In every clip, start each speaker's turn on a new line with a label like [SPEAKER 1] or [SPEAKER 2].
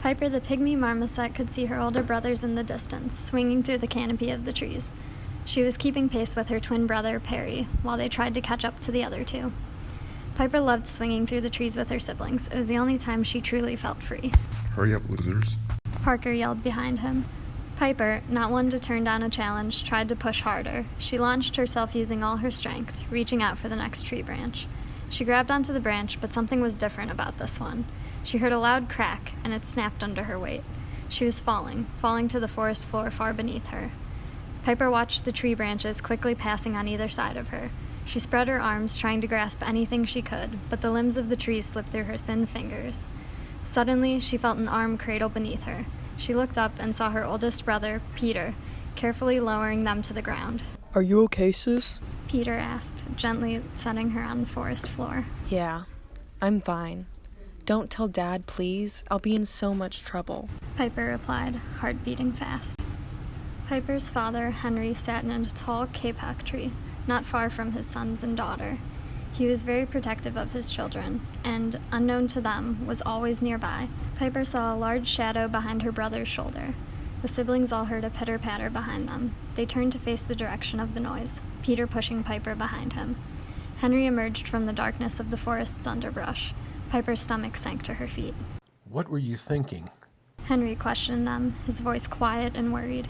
[SPEAKER 1] Piper the pygmy marmoset could see her older brothers in the distance, swinging through the canopy of the trees. She was keeping pace with her twin brother, Perry, while they tried to catch up to the other two. Piper loved swinging through the trees with her siblings. It was the only time she truly felt free.
[SPEAKER 2] Hurry up, losers.
[SPEAKER 1] Parker yelled behind him. Piper, not one to turn down a challenge, tried to push harder. She launched herself using all her strength, reaching out for the next tree branch. She grabbed onto the branch, but something was different about this one. She heard a loud crack, and it snapped under her weight. She was falling to the forest floor far beneath her. Piper watched the tree branches quickly passing on either side of her. She spread her arms, trying to grasp anything she could, but the limbs of the trees slipped through her thin fingers. Suddenly, she felt an arm cradle beneath her. She looked up and saw her oldest brother, Peter, carefully lowering them to the ground.
[SPEAKER 3] Are you okay, sis?
[SPEAKER 1] Peter asked, gently setting her on the forest floor.
[SPEAKER 3] Yeah, I'm fine. Don't tell Dad, please. I'll be in so much trouble.
[SPEAKER 1] Piper replied, heart beating fast. Piper's father, Henry, sat in a tall kapok tree, not far from his sons and daughter. He was very protective of his children, and, unknown to them, was always nearby. Piper saw a large shadow behind her brother's shoulder. The siblings all heard a pitter-patter behind them. They turned to face the direction of the noise, Peter pushing Piper behind him. Henry emerged from the darkness of the forest's underbrush. Piper's stomach sank to her feet.
[SPEAKER 4] What were you thinking?
[SPEAKER 1] Henry questioned them, his voice quiet and worried.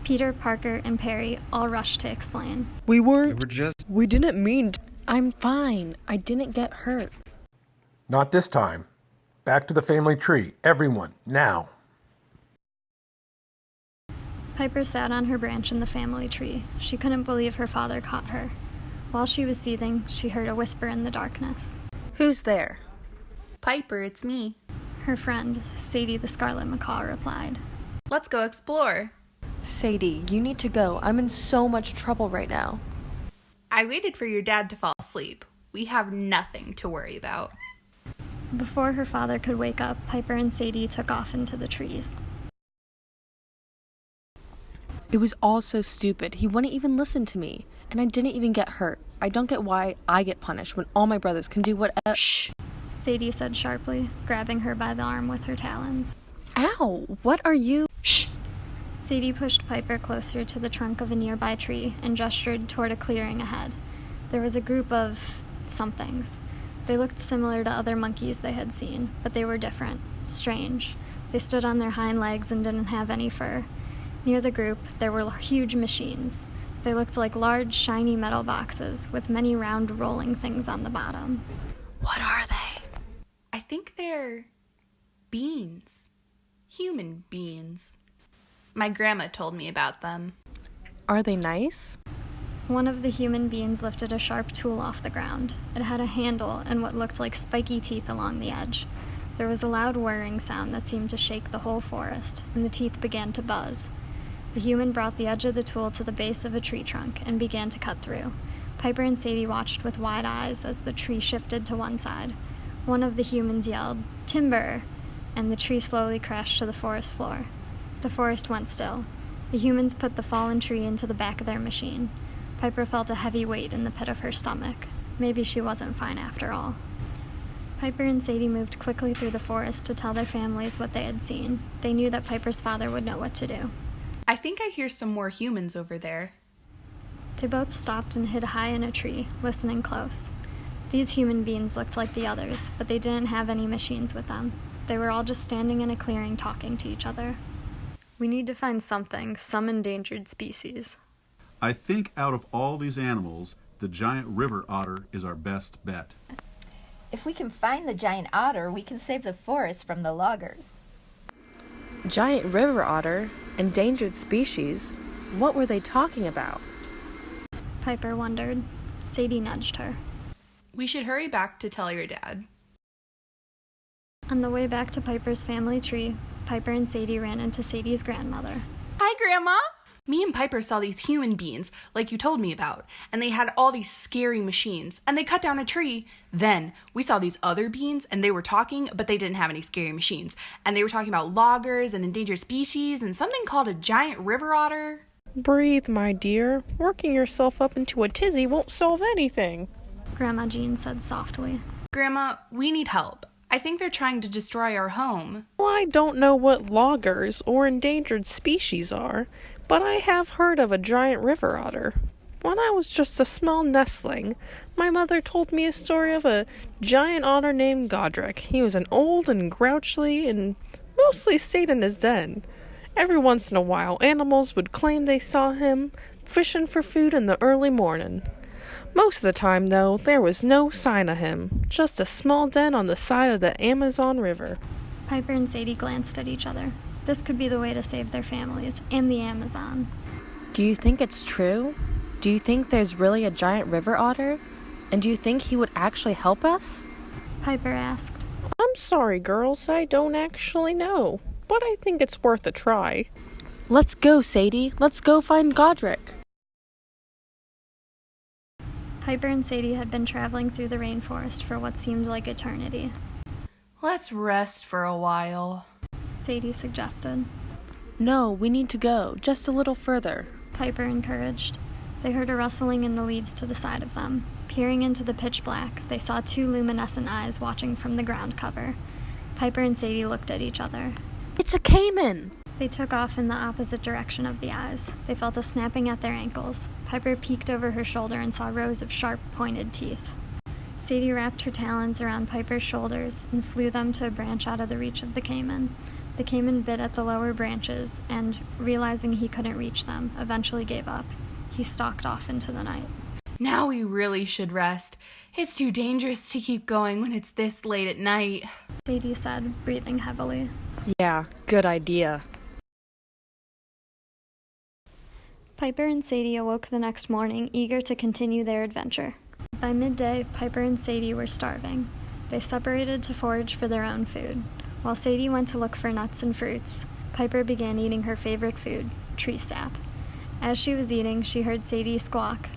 [SPEAKER 1] Peter, Parker, and Perry all rushed to explain.
[SPEAKER 3] We didn't mean to. I'm fine. I didn't get hurt.
[SPEAKER 4] Not this time. Back to the family tree. Everyone, now.
[SPEAKER 1] Piper sat on her branch in the family tree. She couldn't believe her father caught her. While she was seething, she heard a whisper in the darkness.
[SPEAKER 3] Who's there?
[SPEAKER 5] Piper, it's me.
[SPEAKER 1] Her friend, Sadie the Scarlet Macaw, replied.
[SPEAKER 5] Let's go explore.
[SPEAKER 3] Sadie, you need to go. I'm in so much trouble right now.
[SPEAKER 5] I waited for your dad to fall asleep. We have nothing to worry about.
[SPEAKER 1] Before her father could wake up, Piper and Sadie took off into the trees.
[SPEAKER 3] It was all so stupid. He wouldn't even listen to me, and I didn't even get hurt. I don't get why I get punished when all my brothers can do whatever.
[SPEAKER 5] Shh!
[SPEAKER 1] Sadie said sharply, grabbing her by the arm with her talons.
[SPEAKER 3] Ow! What are you?
[SPEAKER 5] Shh!
[SPEAKER 1] Sadie pushed Piper closer to the trunk of a nearby tree and gestured toward a clearing ahead. There was a group of somethings. They looked similar to other monkeys they had seen, but they were different, strange. They stood on their hind legs and didn't have any fur. Near the group, there were huge machines. They looked like large, shiny metal boxes with many round rolling things on the bottom.
[SPEAKER 3] What are they?
[SPEAKER 5] I think they're beans. Human beans. My grandma told me about them.
[SPEAKER 3] Are they nice?
[SPEAKER 1] One of the human beings lifted a sharp tool off the ground. It had a handle and what looked like spiky teeth along the edge. There was a loud whirring sound that seemed to shake the whole forest, and the teeth began to buzz. The human brought the edge of the tool to the base of a tree trunk and began to cut through. Piper and Sadie watched with wide eyes as the tree shifted to one side. One of the humans yelled, "Timber!" and the tree slowly crashed to the forest floor. The forest went still. The humans put the fallen tree into the back of their machine. Piper felt a heavy weight in the pit of her stomach. Maybe she wasn't fine after all. Piper and Sadie moved quickly through the forest to tell their families what they had seen. They knew that Piper's father would know what to do.
[SPEAKER 5] I think I hear some more humans over there.
[SPEAKER 1] They both stopped and hid high in a tree, listening close. These human beings looked like the others, but they didn't have any machines with them. They were all just standing in a clearing talking to each other. We need to find something, some endangered species.
[SPEAKER 6] I think out of all these animals, the giant river otter is our best bet.
[SPEAKER 7] If we can find the giant otter, we can save the forest from the loggers.
[SPEAKER 3] Giant river otter? Endangered species? What were they talking about?
[SPEAKER 1] Piper wondered. Sadie nudged her.
[SPEAKER 5] We should hurry back to tell your dad.
[SPEAKER 1] On the way back to Piper's family tree, Piper and Sadie ran into Sadie's grandmother.
[SPEAKER 5] Hi, Grandma! Me and Piper saw these human beings, like you told me about, and they had all these scary machines, and they cut down a tree. Then, we saw these other beings, and they were talking, but they didn't have any scary machines. And they were talking about loggers and endangered species and something called a giant river otter.
[SPEAKER 3] Breathe, my dear. Working yourself up into a tizzy won't solve anything.
[SPEAKER 1] Grandma Jean said softly.
[SPEAKER 5] Grandma, we need help. I think they're trying to destroy our home.
[SPEAKER 2] Well, I don't know what loggers or endangered species are, but I have heard of a giant river otter. When I was just a small nestling, my mother told me a story of a giant otter named Godric. He was an old and grouchy and mostly stayed in his den. Every once in a while, animals would claim they saw him fishing for food in the early morning. Most of the time, though, there was no sign of him, just a small den on the side of the Amazon River.
[SPEAKER 1] Piper and Sadie glanced at each other. This could be the way to save their families and the Amazon.
[SPEAKER 3] Do you think it's true? Do you think there's really a giant river otter? And do you think he would actually help us?
[SPEAKER 1] Piper asked.
[SPEAKER 2] I'm sorry, girls, I don't actually know, but I think it's worth a try.
[SPEAKER 3] Let's go, Sadie. Let's go find Godric.
[SPEAKER 1] Piper and Sadie had been traveling through the rainforest for what seemed like eternity.
[SPEAKER 5] Let's rest for a while,
[SPEAKER 1] Sadie suggested.
[SPEAKER 3] No, we need to go, just a little further.
[SPEAKER 1] Piper encouraged. They heard a rustling in the leaves to the side of them. Peering into the pitch black, they saw two luminescent eyes watching from the ground cover. Piper and Sadie looked at each other.
[SPEAKER 3] It's a caiman!
[SPEAKER 1] They took off in the opposite direction of the eyes. They felt a snapping at their ankles. Piper peeked over her shoulder and saw rows of sharp, pointed teeth. Sadie wrapped her talons around Piper's shoulders and flew them to a branch out of the reach of the caiman. The caiman bit at the lower branches and, realizing he couldn't reach them, eventually gave up. He stalked off into the night.
[SPEAKER 5] Now we really should rest. It's too dangerous to keep going when it's this late at night,
[SPEAKER 1] Sadie said, breathing heavily.
[SPEAKER 3] Yeah, good idea.
[SPEAKER 1] Piper and Sadie awoke the next morning, eager to continue their adventure. By midday, Piper and Sadie were starving. They separated to forage for their own food. While Sadie went to look for nuts and fruits, Piper began eating her favorite food, tree sap. As she was eating, she heard Sadie squawk.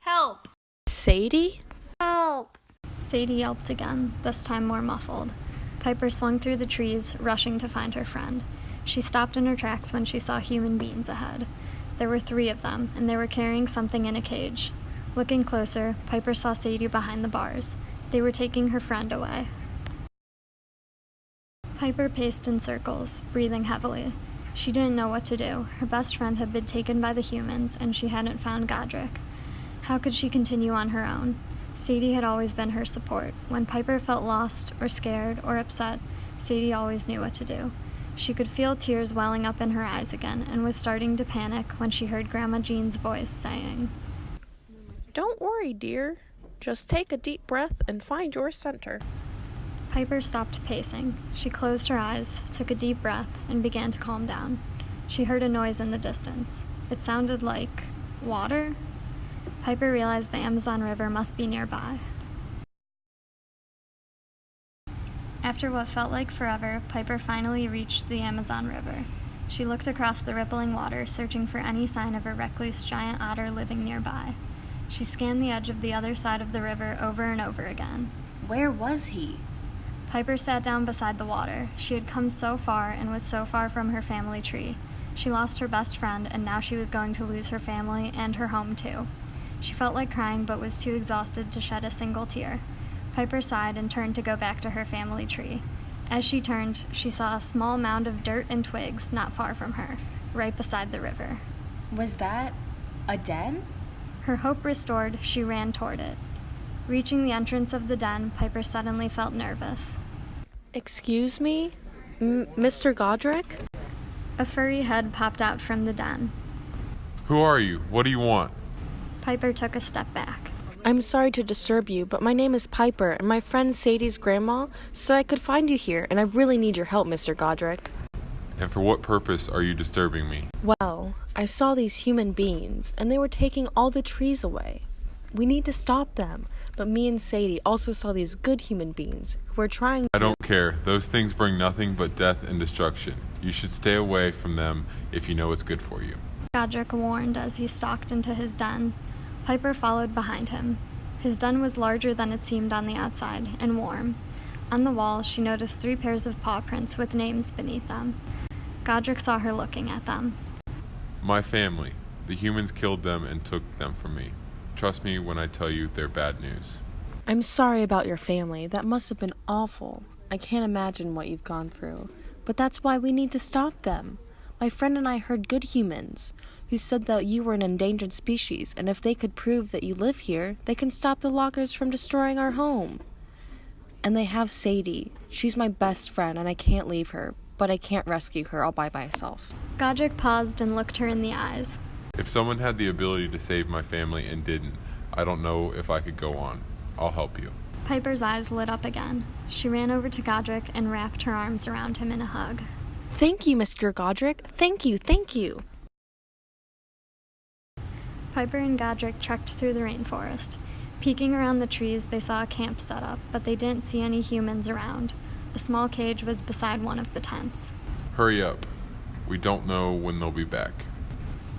[SPEAKER 5] Help!
[SPEAKER 2] Sadie?
[SPEAKER 5] Help!
[SPEAKER 1] Sadie yelped again, this time more muffled. Piper swung through the trees, rushing to find her friend. She stopped in her tracks when she saw human beings ahead. There were 3 of them, and they were carrying something in a cage. Looking closer, Piper saw Sadie behind the bars. They were taking her friend away. Piper paced in circles, breathing heavily. She didn't know what to do. Her best friend had been taken by the humans, and she hadn't found Godric. How could she continue on her own? Sadie had always been her support. When Piper felt lost or scared or upset, Sadie always knew what to do. She could feel tears welling up in her eyes again and was starting to panic when she heard Grandma Jean's voice saying,
[SPEAKER 2] Don't worry, dear. Just take a deep breath and find your center.
[SPEAKER 1] Piper stopped pacing. She closed her eyes, took a deep breath, and began to calm down. She heard a noise in the distance. It sounded like water. Piper realized the Amazon River must be nearby. After what felt like forever, Piper finally reached the Amazon River. She looked across the rippling water, searching for any sign of a recluse giant otter living nearby. She scanned the edge of the other side of the river over and over again.
[SPEAKER 3] Where was he?
[SPEAKER 1] Piper sat down beside the water. She had come so far and was so far from her family tree. She lost her best friend, and now she was going to lose her family and her home too. She felt like crying but was too exhausted to shed a single tear. Piper sighed and turned to go back to her family tree. As she turned, she saw a small mound of dirt and twigs not far from her, right beside the river.
[SPEAKER 8] Was that a den?
[SPEAKER 1] Her hope restored, she ran toward it. Reaching the entrance of the den, Piper suddenly felt nervous.
[SPEAKER 3] Excuse me? Mr. Godric?
[SPEAKER 1] A furry head popped out from the den.
[SPEAKER 9] Who are you? What do you want?
[SPEAKER 1] Piper took a step back.
[SPEAKER 3] I'm sorry to disturb you, but my name is Piper, and my friend Sadie's grandma said I could find you here, and I really need your help, Mr. Godric.
[SPEAKER 9] And for what purpose are you disturbing me?
[SPEAKER 3] Well, I saw these human beings, and they were taking all the trees away. We need to stop them, but me and Sadie also saw these good human beings who were trying to—
[SPEAKER 9] I don't care. Those things bring nothing but death and destruction. You should stay away from them if you know what's good for you.
[SPEAKER 1] Godric warned as he stalked into his den. Piper followed behind him. His den was larger than it seemed on the outside, and warm. On the wall, she noticed 3 pairs of paw prints with names beneath them. Godric saw her looking at them.
[SPEAKER 9] My family. The humans killed them and took them from me. Trust me when I tell you they're bad news.
[SPEAKER 3] I'm sorry about your family. That must have been awful. I can't imagine what you've gone through. But that's why we need to stop them. My friend and I heard good humans who said that you were an endangered species, and if they could prove that you live here, they can stop the loggers from destroying our home. And they have Sadie. She's my best friend, and I can't leave her, but I can't rescue her all by myself.
[SPEAKER 1] Godric paused and looked her in the eyes.
[SPEAKER 9] If someone had the ability to save my family and didn't, I don't know if I could go on. I'll help you.
[SPEAKER 1] Piper's eyes lit up again. She ran over to Godric and wrapped her arms around him in a hug.
[SPEAKER 3] Thank you, Mr. Godric. Thank you, thank you.
[SPEAKER 1] Piper and Godric trekked through the rainforest. Peeking around the trees, they saw a camp set up, but they didn't see any humans around. A small cage was beside one of the tents.
[SPEAKER 9] Hurry up. We don't know when they'll be back.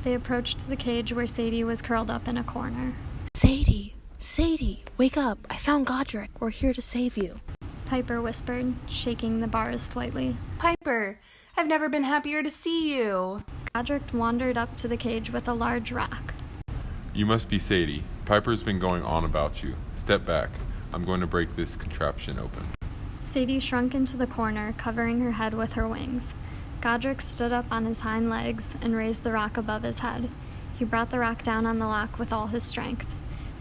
[SPEAKER 1] They approached the cage where Sadie was curled up in a corner.
[SPEAKER 3] Sadie, wake up. I found Godric. We're here to save you.
[SPEAKER 1] Piper whispered, shaking the bars slightly.
[SPEAKER 5] Piper, I've never been happier to see you.
[SPEAKER 1] Godric wandered up to the cage with a large rock.
[SPEAKER 9] You must be Sadie. Piper's been going on about you. Step back. I'm going to break this contraption open.
[SPEAKER 1] Sadie shrunk into the corner, covering her head with her wings. Godric stood up on his hind legs and raised the rock above his head. He brought the rock down on the lock with all his strength.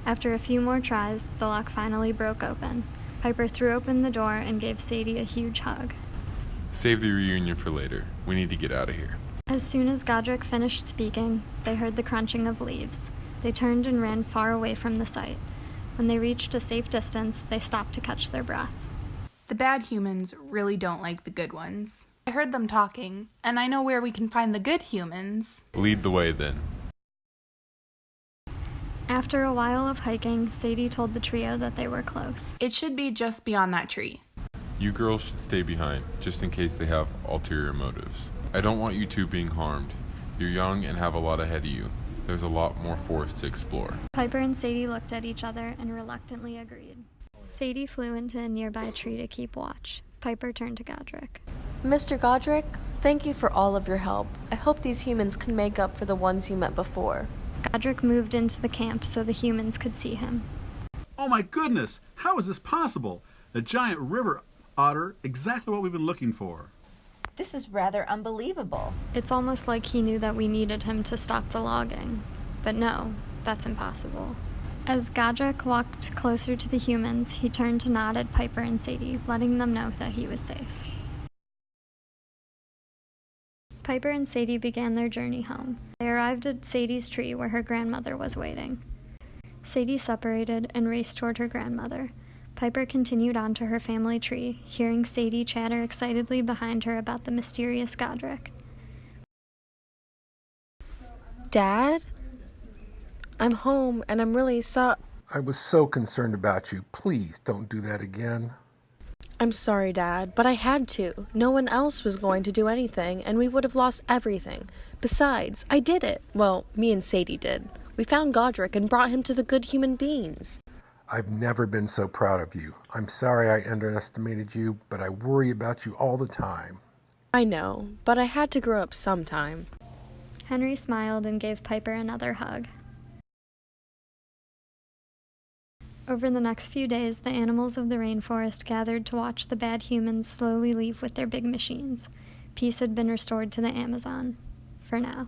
[SPEAKER 1] After a few more tries, the lock finally broke open. Piper threw open the door and gave Sadie a huge hug.
[SPEAKER 9] Save the reunion for later. We need to get out of here.
[SPEAKER 1] As soon as Godric finished speaking, they heard the crunching of leaves. They turned and ran far away from the site. When they reached a safe distance, they stopped to catch their breath.
[SPEAKER 5] The bad humans really don't like the good ones. I heard them talking, and I know where we can find the good humans.
[SPEAKER 9] Lead the way then.
[SPEAKER 1] After a while of hiking, Sadie told the trio that they were close.
[SPEAKER 5] It should be just beyond that tree.
[SPEAKER 9] You girls should stay behind, just in case they have ulterior motives. I don't want you two being harmed. You're young and have a lot ahead of you. There's a lot more forest to explore.
[SPEAKER 1] Piper and Sadie looked at each other and reluctantly agreed. Sadie flew into a nearby tree to keep watch. Piper turned to Godric.
[SPEAKER 3] Mr. Godric, thank you for all of your help. I hope these humans can make up for the ones you met before.
[SPEAKER 1] Godric moved into the camp so the humans could see him.
[SPEAKER 6] Oh my goodness! How is this possible? A giant river otter, exactly what we've been looking for.
[SPEAKER 7] This is rather unbelievable.
[SPEAKER 1] It's almost like he knew that we needed him to stop the logging. But no, that's impossible. As Godric walked closer to the humans, he turned to nod at Piper and Sadie, letting them know that he was safe. Piper and Sadie began their journey home. They arrived at Sadie's tree where her grandmother was waiting. Sadie separated and raced toward her grandmother. Piper continued on to her family tree, hearing Sadie chatter excitedly behind her about the mysterious Godric.
[SPEAKER 3] Dad? I'm home, and I'm really
[SPEAKER 4] I was so concerned about you. Please don't do that again.
[SPEAKER 3] I'm sorry, Dad, but I had to. No one else was going to do anything, and we would have lost everything. Besides, I did it. Well, me and Sadie did. We found Godric and brought him to the good human beings.
[SPEAKER 4] I've never been so proud of you. I'm sorry I underestimated you, but I worry about you all the time.
[SPEAKER 3] I know, but I had to grow up sometime.
[SPEAKER 1] Henry smiled and gave Piper another hug. Over the next few days, the animals of the rainforest gathered to watch the bad humans slowly leave with their big machines. Peace had been restored to the Amazon. For now.